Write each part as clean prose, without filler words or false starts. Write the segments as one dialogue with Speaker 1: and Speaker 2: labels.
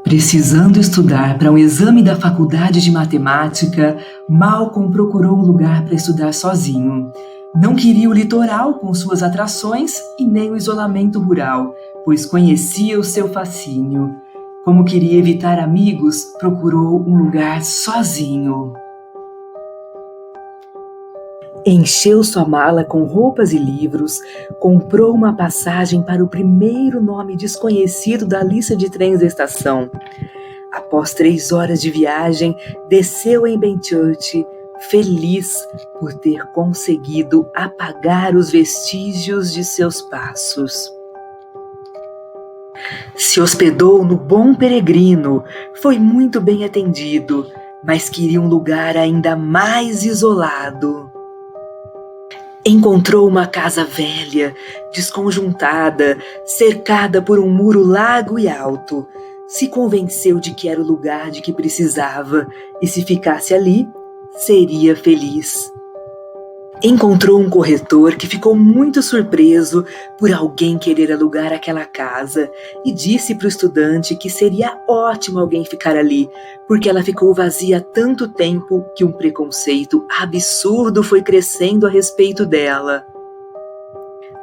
Speaker 1: Precisando estudar para um exame da faculdade de matemática, Malcolm procurou um lugar para estudar sozinho. Não queria o litoral com suas atrações e nem o isolamento rural, pois conhecia o seu fascínio. Como queria evitar amigos, procurou um lugar sozinho. Encheu sua mala com roupas e livros, comprou uma passagem para o primeiro nome desconhecido da lista de trens da estação. Após 3 horas de viagem, desceu em Benchurch, feliz por ter conseguido apagar os vestígios de seus passos. Se hospedou no Bom Peregrino, foi muito bem atendido, mas queria um lugar ainda mais isolado. Encontrou uma casa velha, desconjuntada, cercada por um muro largo e alto. Se convenceu de que era o lugar de que precisava e se ficasse ali, seria feliz. Encontrou um corretor que ficou muito surpreso por alguém querer alugar aquela casa e disse para o estudante que seria ótimo alguém ficar ali, porque ela ficou vazia há tanto tempo que um preconceito absurdo foi crescendo a respeito dela.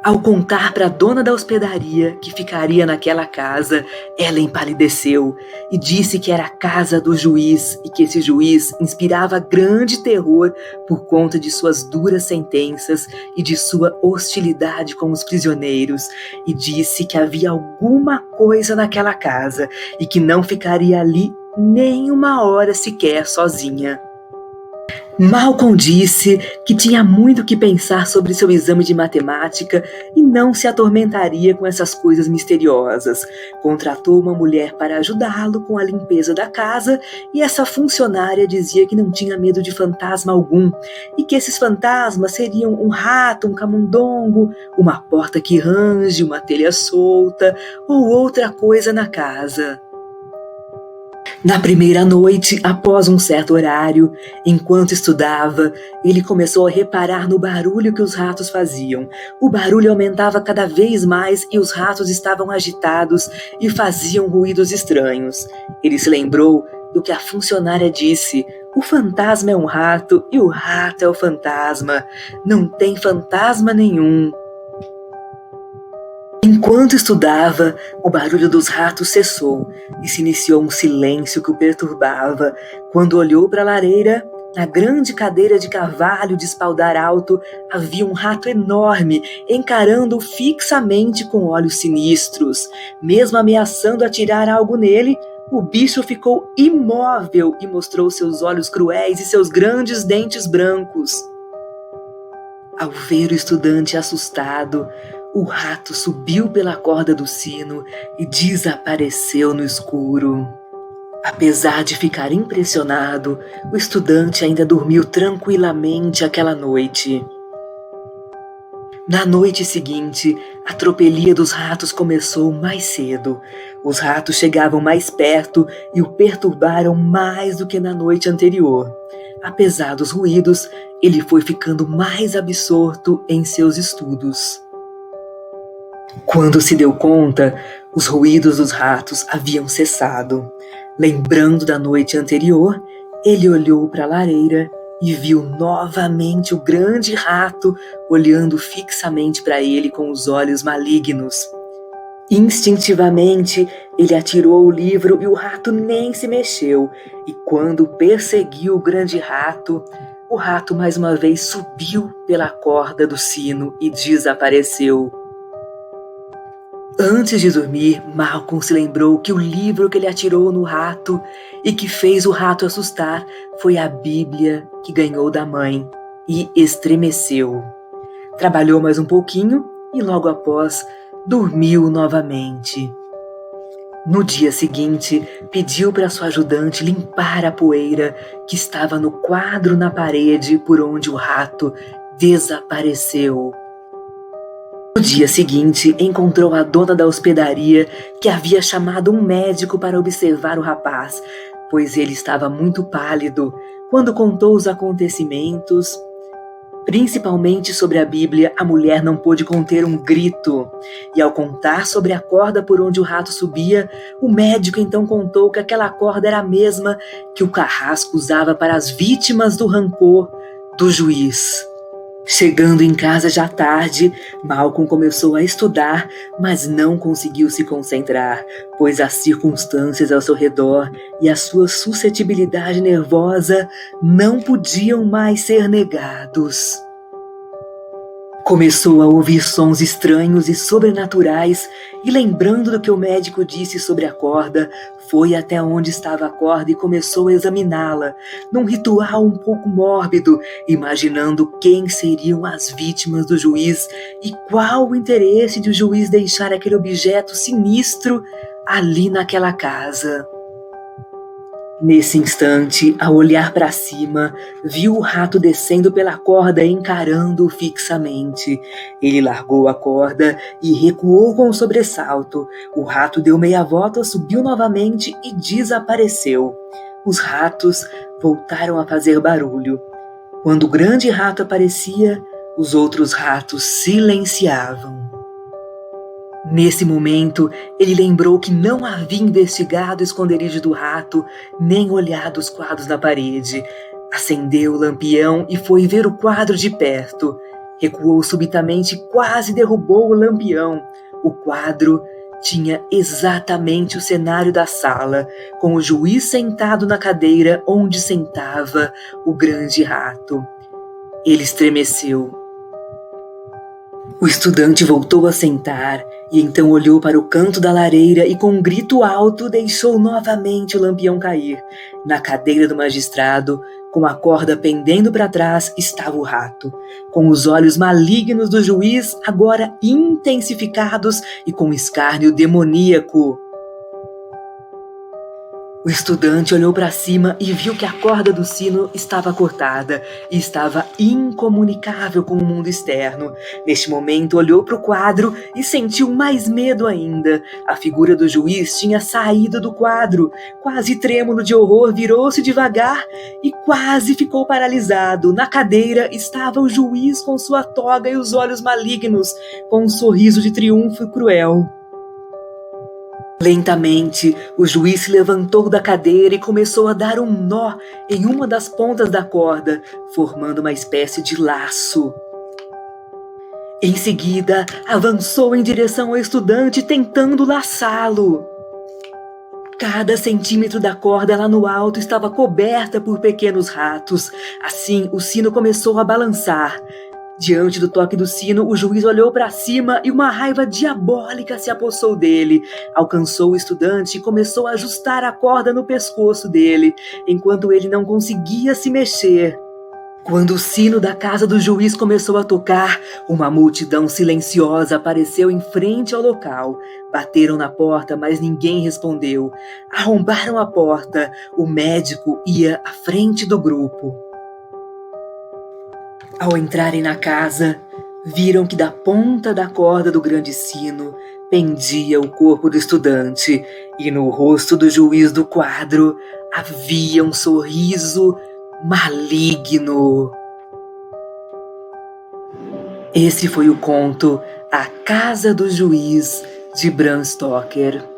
Speaker 1: Ao contar para a dona da hospedaria que ficaria naquela casa, ela empalideceu e disse que era a casa do juiz e que esse juiz inspirava grande terror por conta de suas duras sentenças e de sua hostilidade com os prisioneiros, e disse que havia alguma coisa naquela casa e que não ficaria ali nem uma hora sequer sozinha. Malcolm disse que tinha muito que pensar sobre seu exame de matemática e não se atormentaria com essas coisas misteriosas. Contratou uma mulher para ajudá-lo com a limpeza da casa e essa funcionária dizia que não tinha medo de fantasma algum e que esses fantasmas seriam um rato, um camundongo, uma porta que range, uma telha solta ou outra coisa na casa. Na primeira noite, após um certo horário, enquanto estudava, ele começou a reparar no barulho que os ratos faziam. O barulho aumentava cada vez mais e os ratos estavam agitados e faziam ruídos estranhos. Ele se lembrou do que a funcionária disse: o fantasma é um rato e o rato é o fantasma. Não tem fantasma nenhum. Enquanto estudava, o barulho dos ratos cessou e se iniciou um silêncio que o perturbava. Quando olhou para a lareira, na grande cadeira de carvalho de espaldar alto, havia um rato enorme, encarando-o fixamente com olhos sinistros. Mesmo ameaçando atirar algo nele, o bicho ficou imóvel e mostrou seus olhos cruéis e seus grandes dentes brancos. Ao ver o estudante assustado, o rato subiu pela corda do sino e desapareceu no escuro. Apesar de ficar impressionado, o estudante ainda dormiu tranquilamente aquela noite. Na noite seguinte, a tropelia dos ratos começou mais cedo. Os ratos chegavam mais perto e o perturbaram mais do que na noite anterior. Apesar dos ruídos, ele foi ficando mais absorto em seus estudos. Quando se deu conta, os ruídos dos ratos haviam cessado. Lembrando da noite anterior, ele olhou para a lareira e viu novamente o grande rato olhando fixamente para ele com os olhos malignos. Instintivamente, ele atirou o livro e o rato nem se mexeu. E quando perseguiu o grande rato, o rato mais uma vez subiu pela corda do sino e desapareceu. Antes de dormir, Malcolm se lembrou que o livro que ele atirou no rato e que fez o rato assustar foi a Bíblia que ganhou da mãe e estremeceu. Trabalhou mais um pouquinho e logo após dormiu novamente. No dia seguinte, pediu para sua ajudante limpar a poeira que estava no quadro na parede por onde o rato desapareceu. No dia seguinte, encontrou a dona da hospedaria que havia chamado um médico para observar o rapaz, pois ele estava muito pálido. Quando contou os acontecimentos, Principalmente sobre a Bíblia, a mulher não pôde conter um grito. E ao contar sobre a corda por onde o rato subia, o médico então contou que aquela corda era a mesma que o carrasco usava para as vítimas do rancor do juiz. Chegando em casa já tarde, Malcolm começou a estudar, mas não conseguiu se concentrar, pois as circunstâncias ao seu redor e a sua suscetibilidade nervosa não podiam mais ser negados. Começou a ouvir sons estranhos e sobrenaturais e, lembrando do que o médico disse sobre a corda, foi até onde estava a corda e começou a examiná-la, num ritual um pouco mórbido, imaginando quem seriam as vítimas do juiz e qual o interesse de o juiz deixar aquele objeto sinistro ali naquela casa. Nesse instante, ao olhar para cima, viu o rato descendo pela corda encarando-o fixamente. Ele largou a corda e recuou com um sobressalto. O rato deu meia volta, subiu novamente e desapareceu. Os ratos voltaram a fazer barulho. Quando o grande rato aparecia, os outros ratos silenciavam. Nesse momento, ele lembrou que não havia investigado o esconderijo do rato, nem olhado os quadros na parede. Acendeu o lampião e foi ver o quadro de perto. Recuou subitamente e quase derrubou o lampião. O quadro tinha exatamente o cenário da sala, com o juiz sentado na cadeira onde sentava o grande rato. Ele estremeceu. O estudante voltou a sentar e então olhou para o canto da lareira e com um grito alto deixou novamente o lampião cair. Na cadeira do magistrado, com a corda pendendo para trás, estava o rato, com os olhos malignos do juiz agora intensificados e com escárnio demoníaco. O estudante olhou para cima e viu que a corda do sino estava cortada e estava incomunicável com o mundo externo. Neste momento, olhou para o quadro e sentiu mais medo ainda. A figura do juiz tinha saído do quadro. Quase trêmulo de horror, virou-se devagar e quase ficou paralisado. Na cadeira estava o juiz com sua toga e os olhos malignos, com um sorriso de triunfo cruel. Lentamente, o juiz se levantou da cadeira e começou a dar um nó em uma das pontas da corda, formando uma espécie de laço. Em seguida, avançou em direção ao estudante, tentando laçá-lo. Cada centímetro da corda lá no alto estava coberta por pequenos ratos. Assim, o sino começou a balançar. Diante do toque do sino, o juiz olhou para cima e uma raiva diabólica se apossou dele. Alcançou o estudante e começou a ajustar a corda no pescoço dele, enquanto ele não conseguia se mexer. Quando o sino da casa do juiz começou a tocar, uma multidão silenciosa apareceu em frente ao local. Bateram na porta, mas ninguém respondeu. Arrombaram a porta. O médico ia à frente do grupo. Ao entrarem na casa, viram que da ponta da corda do grande sino pendia o corpo do estudante e no rosto do juiz do quadro havia um sorriso maligno. Esse foi o conto A Casa do Juiz, de Bram Stoker.